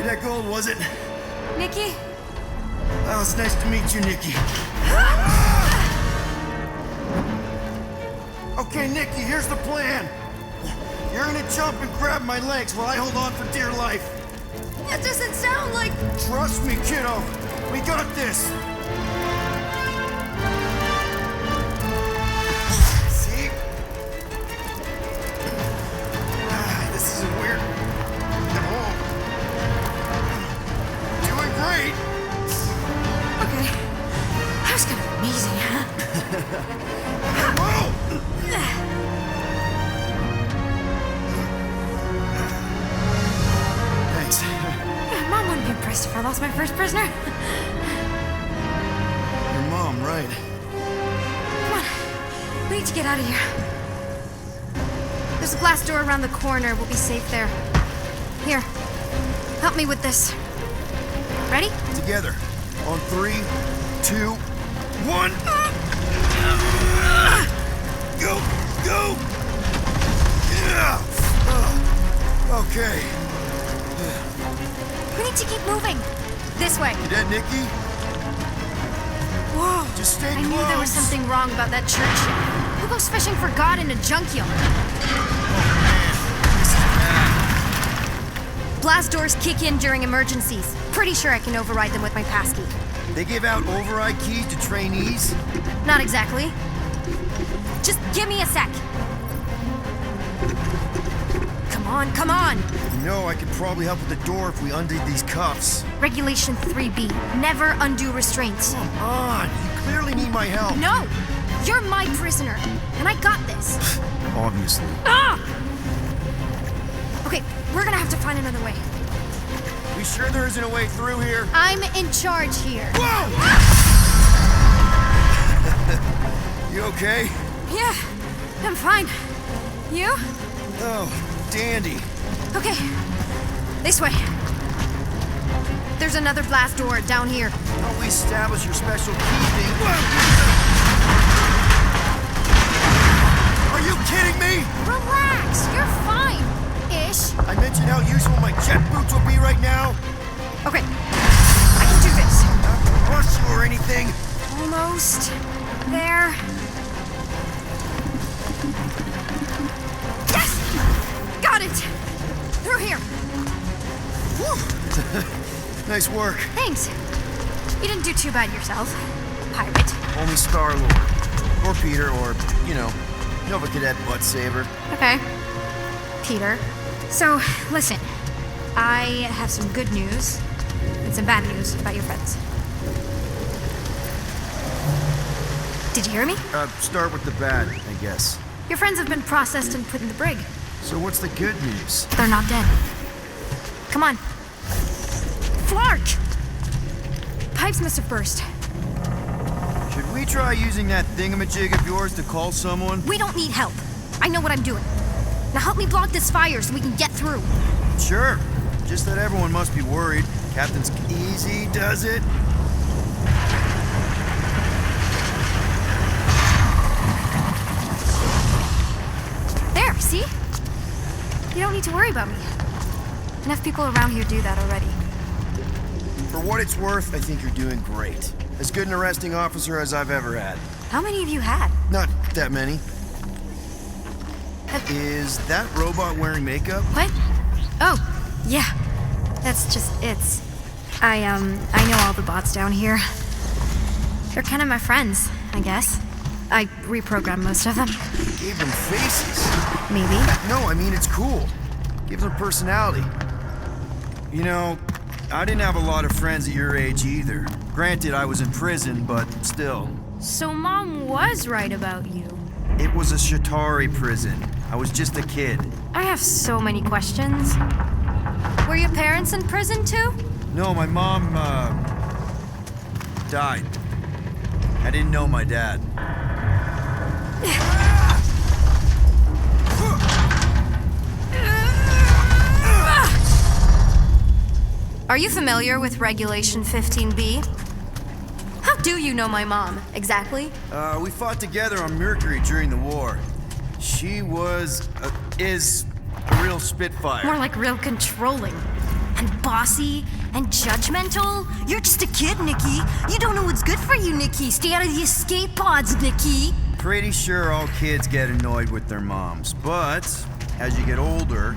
that gold, was it? Nikki? Oh, it's nice to meet you, Nikki. Okay, Nikki, here's the plan. You're gonna jump and grab my legs while I hold on for dear life. That doesn't sound like... Trust me, kiddo. We got this. See? This isn't weird. No. Doing great. Okay. That was kind of amazing, huh? Whoa! Thanks. Mom wouldn't be impressed if I lost my first prisoner. Your mom, right? Come on. We need to get out of here. There's a glass door around the corner. We'll be safe there. Here. Help me with this. Ready? Together. On 3, 2, 1. Go! Go! Yeah! Okay. We need to keep moving. This way. You dead, Nikki? Whoa. Just stay I close. knew there was something wrong about that church. Who goes fishing for God in a junkyard? Blast doors kick in during emergencies. Pretty sure I can override them with my passkey. They give out override keys to trainees? Not exactly. Just give me a sec. Come on, come on. You know, I could probably help with the door if we undid these cuffs. Regulation 3B. Never undo restraints. Come on, you clearly need my help. No! You're my prisoner, and I got this. Obviously. Ah! Okay, we're gonna have to find another way. We sure there isn't a way through here? I'm in charge here. Whoa! You okay? Yeah, I'm fine. You? Oh, dandy. Okay, this way. There's another blast door down here. Don't we establish your special key thing? Are you kidding me? Relax, you're fine. Ish. I mentioned how useful my jet boots will be right now. Okay, I can do this. Not to rush you or anything. Almost there. Yes! Got it! Through here. Nice work. Thanks. You didn't do too bad yourself, pirate. Only Star-Lord. Or Peter, or, you know, Nova Cadet Butt Saver. Okay. Peter. So, listen. I have some good news and some bad news about your friends. Did you hear me? Start with the bad, I guess. Your friends have been processed and put in the brig. So what's the good news? They're not dead. Come on. Flark! Pipes must have burst. Should we try using that thingamajig of yours to call someone? We don't need help. I know what I'm doing. Now help me block this fire so we can get through. Sure. Just that everyone must be worried. Captain's easy does it. There, see? You don't need to worry about me. Enough people around here do that already. For what it's worth, I think you're doing great. As good an arresting officer as I've ever had. How many of you had? Not that many. Is that robot wearing makeup? What? Oh, yeah. That's just it's. I know all the bots down here. They're kind of my friends, I guess. I reprogrammed most of them. Gave them faces. Maybe. No, I mean, it's cool. Gives them personality. You know, I didn't have a lot of friends at your age either. Granted, I was in prison, but still. So Mom was right about you. It was a Shatari prison. I was just a kid. I have so many questions. Were your parents in prison too? No, my mom, died. I didn't know my dad. Are you familiar with Regulation 15B? How do you know my mom, exactly? We fought together on Mercury during the war. She was, is a real spitfire. More like real controlling. and bossy and judgmental. You're just a kid, Nikki. You don't know what's good for you, Nikki. Stay out of the escape pods, Nikki. Pretty sure all kids get annoyed with their moms, but as you get older,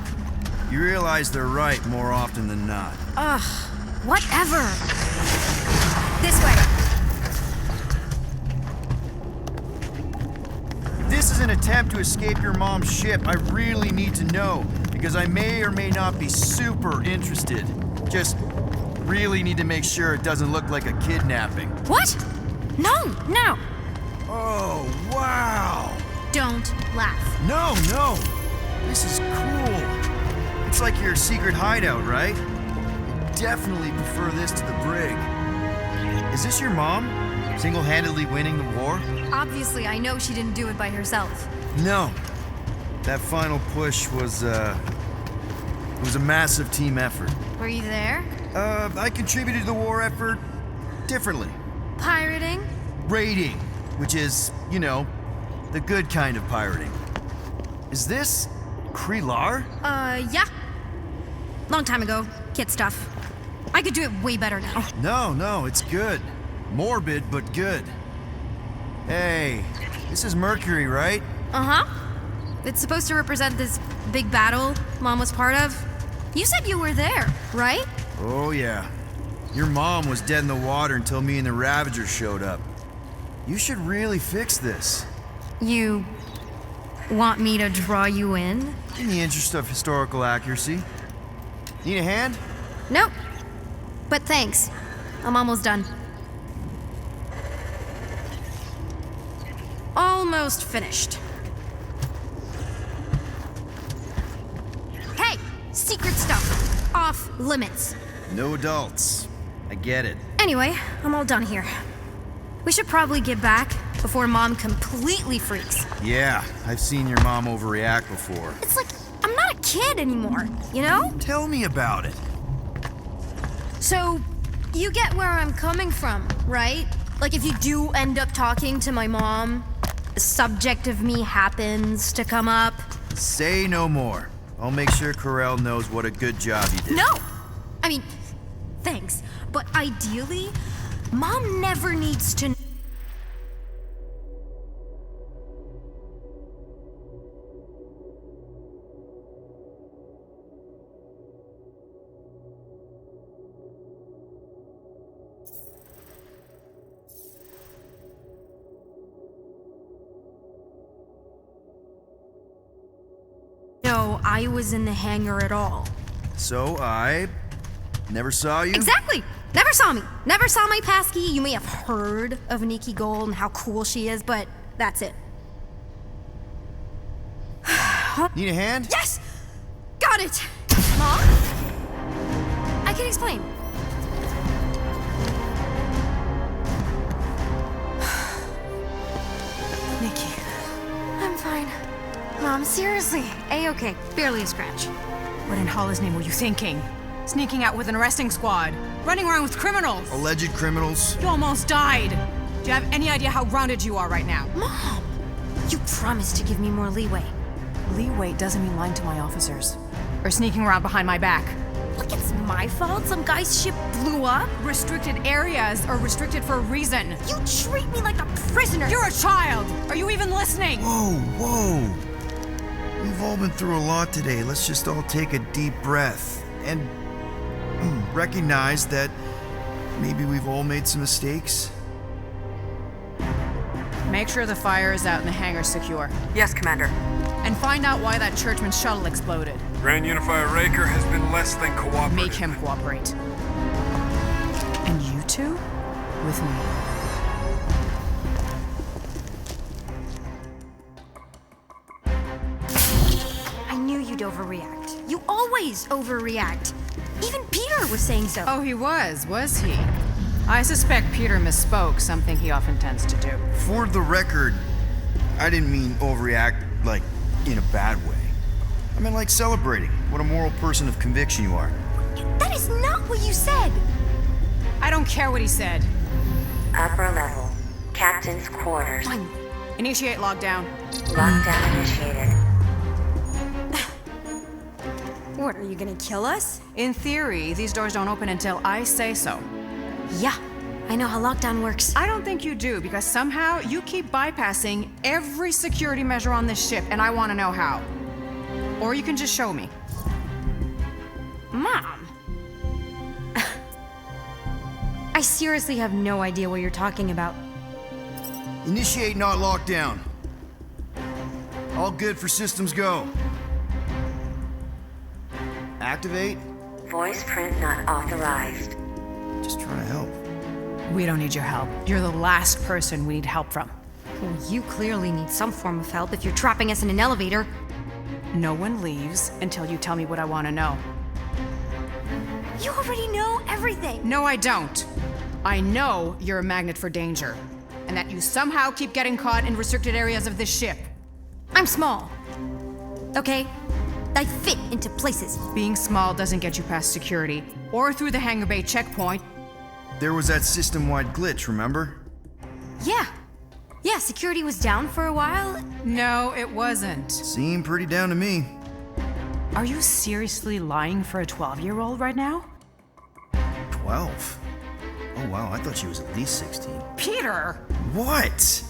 you realize they're right more often than not. Ugh, whatever. This way. If this is an attempt to escape your mom's ship, I really need to know, because I may or may not be super interested. Just really need to make sure it doesn't look like a kidnapping. What? No. Oh, wow! Don't laugh. No! This is cool. It's like your secret hideout, right? I definitely prefer this to the brig. Is this your mom? Single-handedly winning the war? Obviously, I know she didn't do it by herself. No. That final push was a massive team effort. Were you there? I contributed to the war effort differently. Pirating? Raiding, which is, the good kind of pirating. Is this Krelar? Yeah. Long time ago. Kid stuff. I could do it way better now. No, it's good. Morbid, but good. Hey, this is Mercury, right? Uh-huh. It's supposed to represent this big battle Mom was part of. You said you were there, right? Oh, yeah. Your mom was dead in the water until me and the Ravagers showed up. You should really fix this. You want me to draw you in? In the interest of historical accuracy. Need a hand? Nope. But thanks. I'm almost done. Almost finished. Hey! Secret stuff. Off limits. No adults. I get it. Anyway, I'm all done here. We should probably get back before Mom completely freaks. Yeah, I've seen your mom overreact before. It's like, I'm not a kid anymore, you know? Tell me about it. So, you get where I'm coming from, right? Like, if you do end up talking to my mom, the subject of me happens to come up. Say no more. I'll make sure Corell knows what a good job you did. No! I mean, thanks. But ideally, Mom never needs to. No, I was in the hangar at all. So I never saw you? Exactly! Never saw me. Never saw my passkey. You may have heard of Nikki Gold and how cool she is, but that's it. Need a hand? Yes! Got it! Mom? I can explain. Nikki. I'm fine. Mom, seriously. A-okay. Barely a scratch. What in Hollis' name were you thinking? Sneaking out with an arresting squad? Running around with criminals? Alleged criminals? You almost died! Do you have any idea how grounded you are right now? Mom! You promised to give me more leeway. Leeway doesn't mean lying to my officers. Or sneaking around behind my back. Look, it's my fault some guy's ship blew up. Restricted areas are restricted for a reason. You treat me like a prisoner. You're a child! Are you even listening? Whoa. We've all been through a lot today. Let's just all take a deep breath and recognize that maybe we've all made some mistakes. Make sure the fire is out and the hangar's secure. Yes, Commander. And find out why that churchman's shuttle exploded. Grand Unifier Raker has been less than cooperative. Make him cooperate. And you two? With me. I knew you'd overreact. You always overreact. Even Peter was saying so. Oh, he was he? I suspect Peter misspoke, something he often tends to do. For the record, I didn't mean overreact, like, in a bad way. I meant like celebrating what a moral person of conviction you are. That is not what you said. I don't care what he said. Upper level. Captain's quarters. Fine. Initiate lockdown. Lockdown initiated. What, are you gonna kill us? In theory, these doors don't open until I say so. Yeah, I know how lockdown works. I don't think you do, because somehow you keep bypassing every security measure on this ship, and I want to know how. Or you can just show me. Mom! I seriously have no idea what you're talking about. Initiate not lockdown. All good for systems go. Activate. Voice print not authorized. Just trying to help. We don't need your help. You're the last person we need help from. Well, you clearly need some form of help if you're trapping us in an elevator. No one leaves until you tell me what I want to know. You already know everything. No, I don't. I know you're a magnet for danger, and that you somehow keep getting caught in restricted areas of this ship. I'm small. Okay? I fit into places. Being small doesn't get you past security, or through the hangar bay checkpoint. There was that system-wide glitch, remember? Yeah. Yeah, security was down for a while. No, it wasn't. Seemed pretty down to me. Are you seriously lying for a 12-year-old right now? 12? Oh wow, I thought she was at least 16. Peter! What?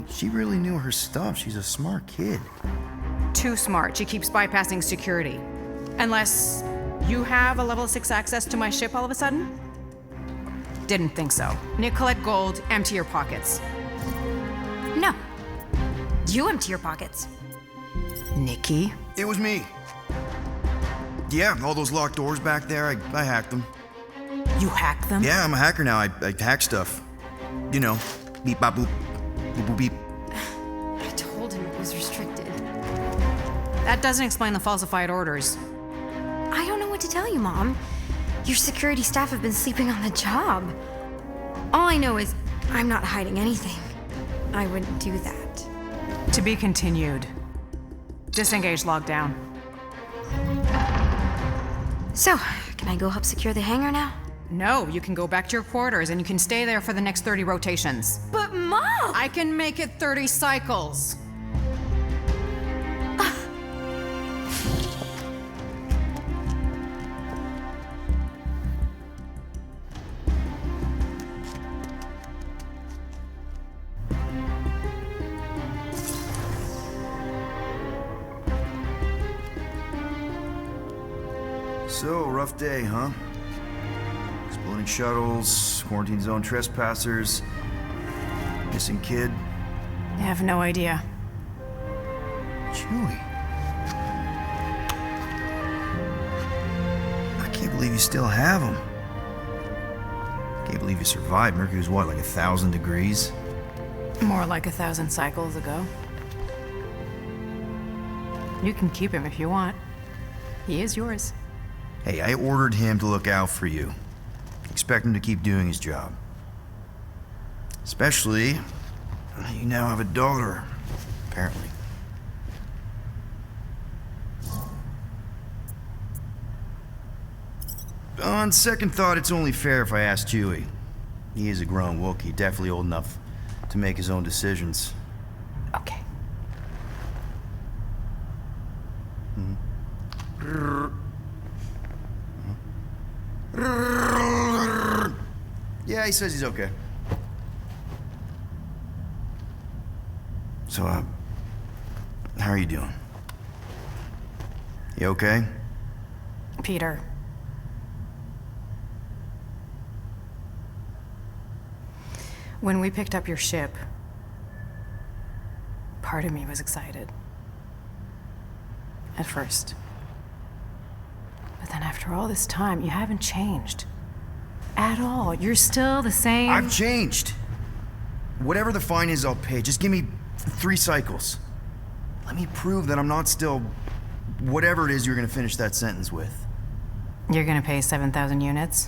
She really knew her stuff. She's a smart kid. Too smart. She keeps bypassing security. Unless you have a level 6 access to my ship all of a sudden? Didn't think so. Nicolette Gold, empty your pockets. No. You empty your pockets. Nikki? It was me. Yeah, all those locked doors back there, I hacked them. You hacked them? Yeah, I'm a hacker now. I hack stuff. You know, beep bop boop, boop boop beep. I told him it was restricted. That doesn't explain the falsified orders. I don't know what to tell you, Mom. Your security staff have been sleeping on the job. All I know is I'm not hiding anything. I wouldn't do that. To be continued. Disengage lockdown. So, can I go help secure the hangar now? No, you can go back to your quarters and you can stay there for the next 30 rotations. But Mom! I can make it 30 cycles. So, rough day, huh? Exploding shuttles, quarantine zone trespassers, missing kid. I have no idea. Chewie. I can't believe you still have him. Can't believe you survived. Mercury was what, like 1,000 degrees? More like 1,000 cycles ago. You can keep him if you want. He is yours. Hey, I ordered him to look out for you. Expect him to keep doing his job. Especially, you now have a daughter, apparently. On second thought, it's only fair if I ask Chewie. He is a grown Wookiee, definitely old enough to make his own decisions. Okay. Yeah, he says he's okay. So, how are you doing? You okay? Peter. When we picked up your ship, part of me was excited. At first. But then after all this time, you haven't changed. At all. You're still the same. I've changed. Whatever the fine is, I'll pay. Just give me 3 cycles. Let me prove that I'm not still whatever it is you're gonna finish that sentence with. You're gonna pay 7,000 units?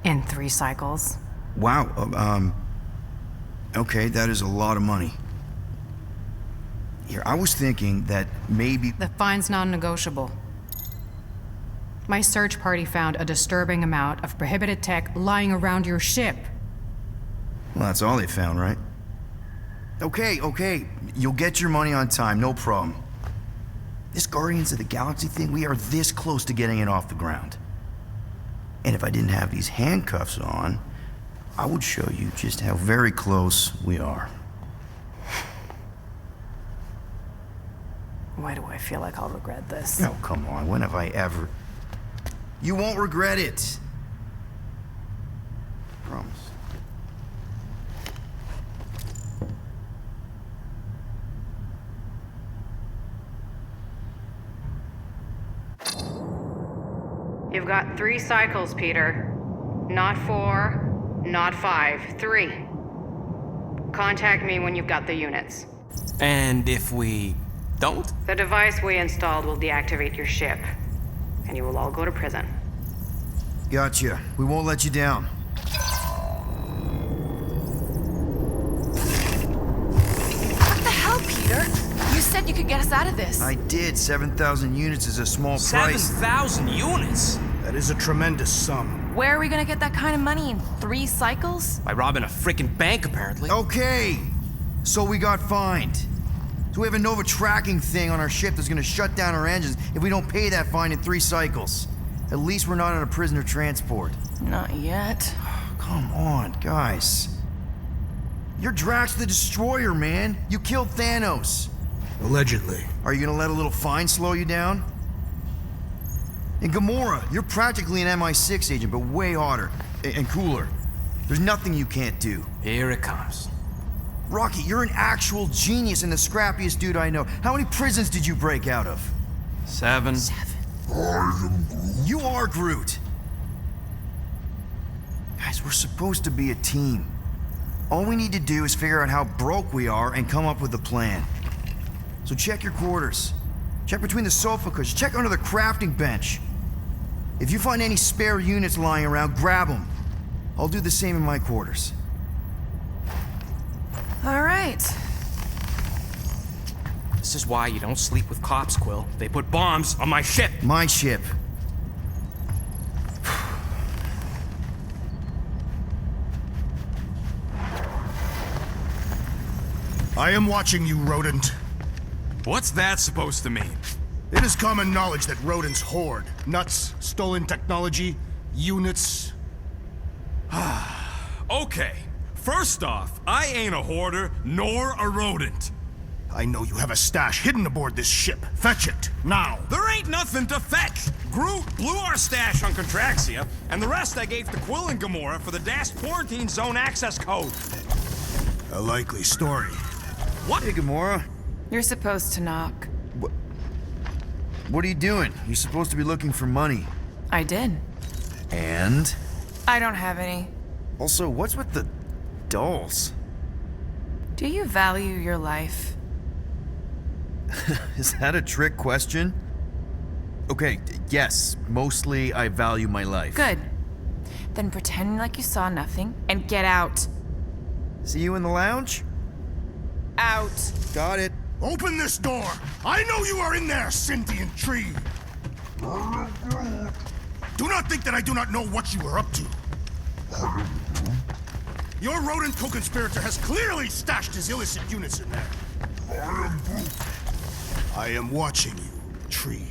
In 3 cycles? Wow, okay, that is a lot of money. Here, I was thinking that maybe... The fine's non-negotiable. My search party found a disturbing amount of prohibited tech lying around your ship. Well, that's all they found, right? Okay, you'll get your money on time, no problem. This Guardians of the Galaxy thing, we are this close to getting it off the ground. And if I didn't have these handcuffs on, I would show you just how very close we are. Why do I feel like I'll regret this? Oh, come on, when have I ever... You won't regret it. Promise. You've got 3 cycles, Peter. Not 4, not 5, 3. Contact me when you've got the units. And if we don't? The device we installed will deactivate your ship, and you will all go to prison. Gotcha. We won't let you down. What the hell, Peter? You said you could get us out of this. I did. 7,000 units is a small price. 7,000 units? That is a tremendous sum. Where are we gonna get that kind of money in 3 cycles? By robbing a freaking bank, apparently. Okay. So we got fined. So we have a Nova tracking thing on our ship that's gonna shut down our engines if we don't pay that fine in 3 cycles. At least we're not on a prisoner transport. Not yet. Come on, guys. You're Drax the Destroyer, man. You killed Thanos. Allegedly. Are you gonna let a little fine slow you down? And Gamora, you're practically an MI6 agent, but way hotter and cooler. There's nothing you can't do. Here it comes. Rocky, you're an actual genius and the scrappiest dude I know. How many prisons did you break out of? 7. You are Groot. Guys, we're supposed to be a team. All we need to do is figure out how broke we are and come up with a plan. So check your quarters. Check between the sofa cushions. Check under the crafting bench. If you find any spare units lying around, grab them. I'll do the same in my quarters. All right. This is why you don't sleep with cops, Quill. They put bombs on my ship. My ship. I am watching you, rodent. What's that supposed to mean? It is common knowledge that rodents hoard nuts, stolen technology, units. Okay, first off, I ain't a hoarder nor a rodent. I know you have a stash hidden aboard this ship. Fetch it, now. There ain't nothing to fetch. Groot blew our stash on Contraxia, and the rest I gave to Quill and Gamora for the DAS quarantine zone access code. A likely story. What? Hey, Gamora. You're supposed to knock. What are you doing? You're supposed to be looking for money. I did. And? I don't have any. Also, what's with the dolls? Do you value your life? Is that a trick question? Okay, yes, mostly I value my life. Good. Then pretend like you saw nothing and get out. See you in the lounge? Out. Got it. Open this door! I know you are in there, sentient tree! Do not think that I do not know what you are up to. Your rodent co-conspirator has clearly stashed his illicit units in there. I am watching you, tree.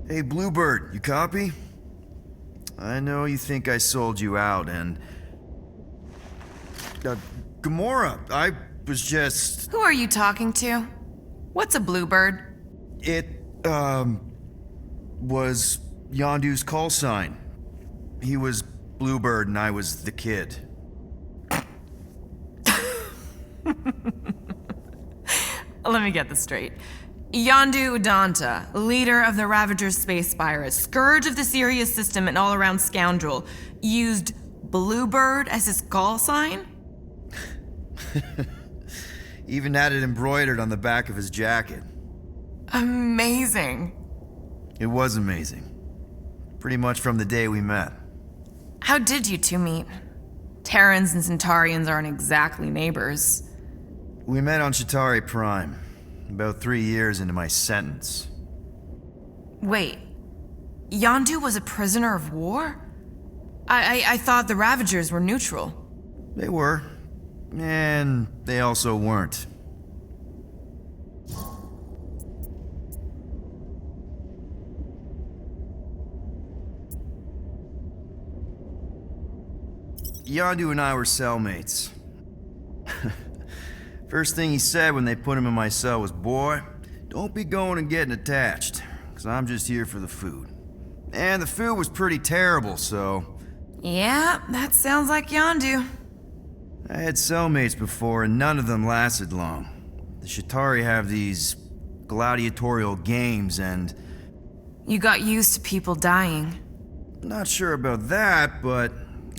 Hey, Bluebird, you copy? I know you think I sold you out, and... Gamora, I was just... Who are you talking to? What's a bluebird? It, was Yondu's call sign. He was Bluebird and I was the kid. Let me get this straight. Yondu Udanta, leader of the Ravagers space virus, scourge of the Sirius system and all-around scoundrel, used Bluebird as his call sign? Even had it embroidered on the back of his jacket. Amazing. It was amazing. Pretty much from the day we met. How did you two meet? Terrans and Centaurians aren't exactly neighbors. We met on Chitauri Prime, about 3 years into my sentence. Wait, Yondu was a prisoner of war? I thought the Ravagers were neutral. They were, and they also weren't. Yondu and I were cellmates. First thing he said when they put him in my cell was, "Boy, don't be going and getting attached, because I'm just here for the food." And the food was pretty terrible, so... Yeah, that sounds like Yondu. I had cellmates before, and none of them lasted long. The Chitauri have these gladiatorial games, and... You got used to people dying. Not sure about that, but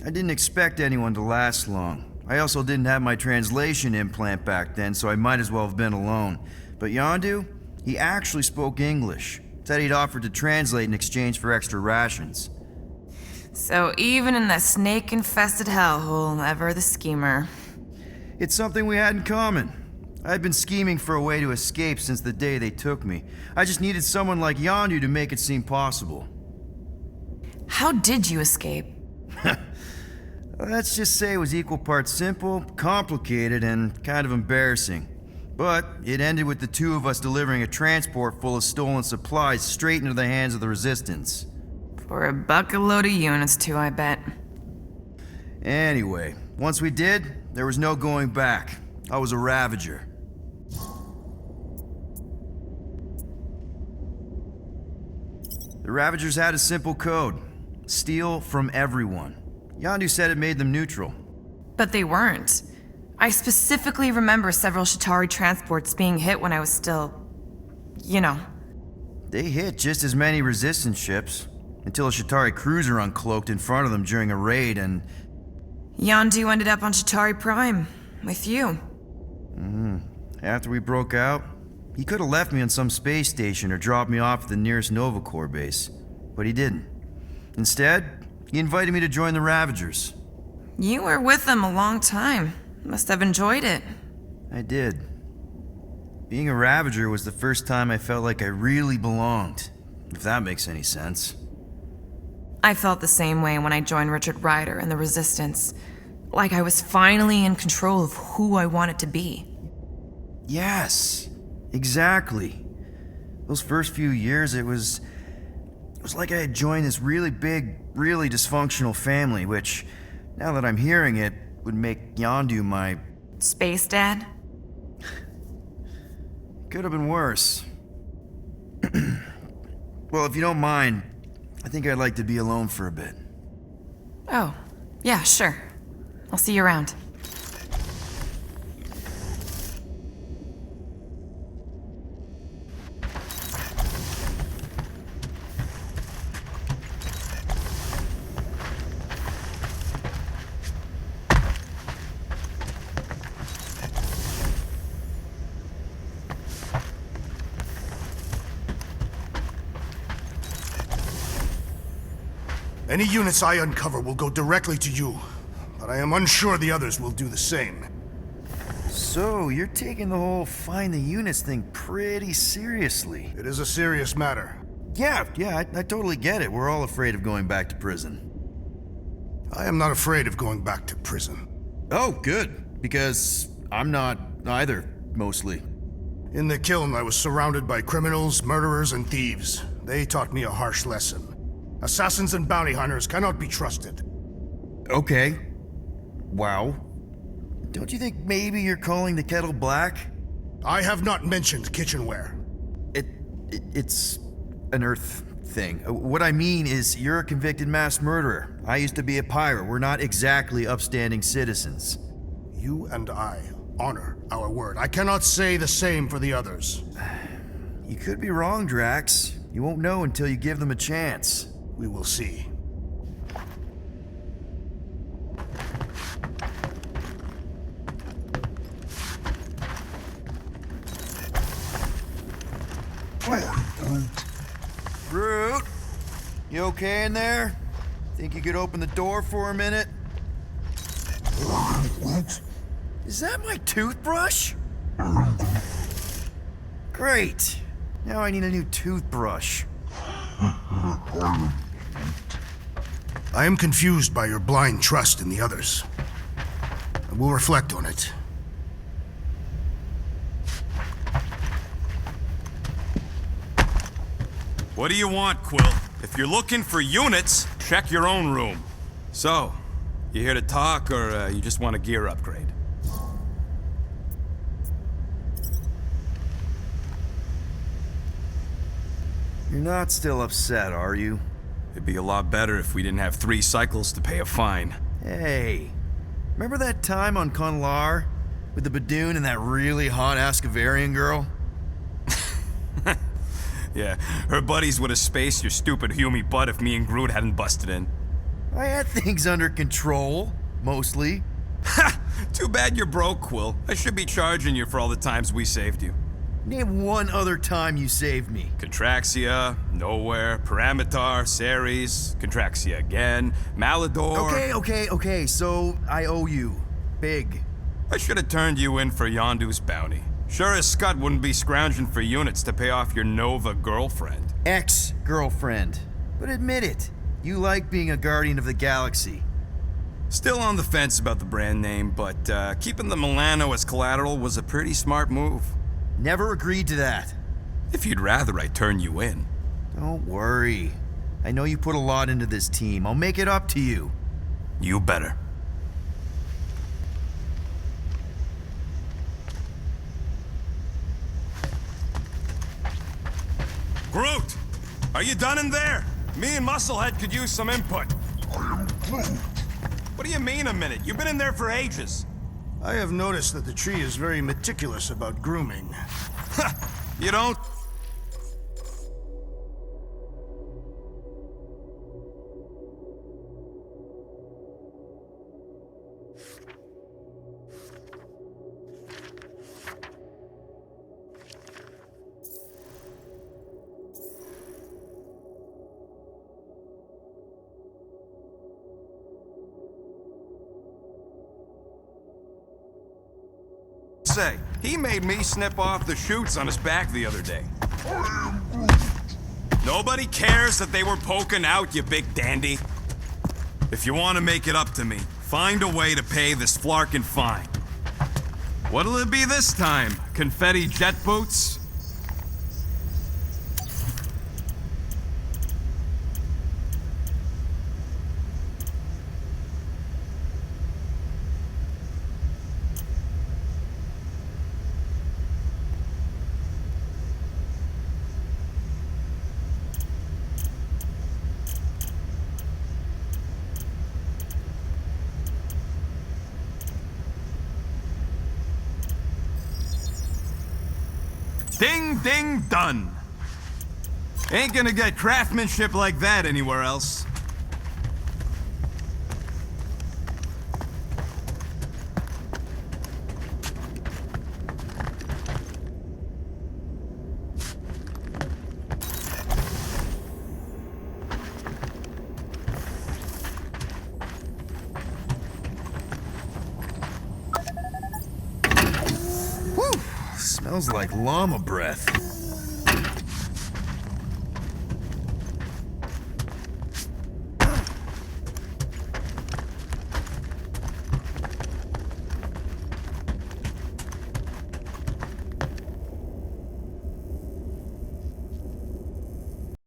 I didn't expect anyone to last long. I also didn't have my translation implant back then, so I might as well have been alone. But Yondu, he actually spoke English. Said he'd offered to translate in exchange for extra rations. So even in that snake-infested hellhole, ever the schemer. It's something we had in common. I'd been scheming for a way to escape since the day they took me. I just needed someone like Yondu to make it seem possible. How did you escape? Let's just say it was equal parts simple, complicated, and kind of embarrassing. But it ended with the two of us delivering a transport full of stolen supplies straight into the hands of the Resistance. For a bucket load of units too, I bet. Anyway, once we did, there was no going back. I was a Ravager. The Ravagers had a simple code. Steal from everyone. Yondu said it made them neutral. But they weren't. I specifically remember several Chitauri transports being hit when I was still... you know. They hit just as many Resistance ships, until a Chitauri cruiser uncloaked in front of them during a raid and... Yondu ended up on Chitauri Prime, with you. After we broke out, he could have left me on some space station or dropped me off at the nearest Nova Corps base. But he didn't. Instead, he invited me to join the Ravagers. You were with them a long time. Must have enjoyed it. I did. Being a Ravager was the first time I felt like I really belonged, if that makes any sense. I felt the same way when I joined Richard Rider and the Resistance. Like I was finally in control of who I wanted to be. Yes, exactly. Those first few years, it was like I had joined this really big, really dysfunctional family, which, now that I'm hearing it, would make Yondu my... Space Dad? Could have been worse. Well, if you don't mind, I think I'd like to be alone for a bit. Oh, yeah, sure. I'll see you around. Any units I uncover will go directly to you, but I am unsure the others will do the same. So, you're taking the whole find the units thing pretty seriously. It is a serious matter. Yeah, I totally get it. We're all afraid of going back to prison. I am not afraid of going back to prison. Oh, good. Because I'm not either, mostly. In the kiln, I was surrounded by criminals, murderers, and thieves. They taught me a harsh lesson. Assassins and bounty hunters cannot be trusted. Okay. Wow. Don't you think maybe you're calling the kettle black? I have not mentioned kitchenware. It's an Earth thing. What I mean is, you're a convicted mass murderer. I used to be a pirate. We're not exactly upstanding citizens. You and I honor our word. I cannot say the same for the others. You could be wrong, Drax. You won't know until you give them a chance. We will see. Groot, you okay in there? Think you could open the door for a minute? Is that my toothbrush? Great. Now I need a new toothbrush. I am confused by your blind trust in the others. I will reflect on it. What do you want, Quill? If you're looking for units, check your own room. So, you here to talk, or you just want a gear upgrade? You're not still upset, are you? It'd be a lot better if we didn't have 3 cycles to pay a fine. Hey, remember that time on Conlar with the Badoon and that really hot Ascavarian girl? Yeah, her buddies would have spaced your stupid Hume butt if me and Groot hadn't busted in. I had things under control, mostly. Ha! Too bad you're broke, Quill. I should be charging you for all the times we saved you. Name one other time you saved me. Contraxia, Nowhere, Paramitar, Ceres, Contraxia again, Malador... Okay, so I owe you. Big. I should have turned you in for Yondu's bounty. Sure as Scott wouldn't be scrounging for units to pay off your Nova girlfriend. Ex-girlfriend. But admit it, you like being a Guardian of the Galaxy. Still on the fence about the brand name, but keeping the Milano as collateral was a pretty smart move. Never agreed to that. If you'd rather I turn you in. Don't worry. I know you put a lot into this team. I'll make it up to you. You better. Groot! Are you done in there? Me and Musclehead could use some input. What do you mean a minute? You've been in there for ages. I have noticed that the tree is very meticulous about grooming. You don't? Say, he made me snip off the shoots on his back the other day. Nobody cares that they were poking out, you big dandy. If you want to make it up to me, find a way to pay this flarkin' fine. What'll it be this time? Confetti jet boots? Ding, ding, done. Ain't gonna get craftsmanship like that anywhere else. Smells like llama breath.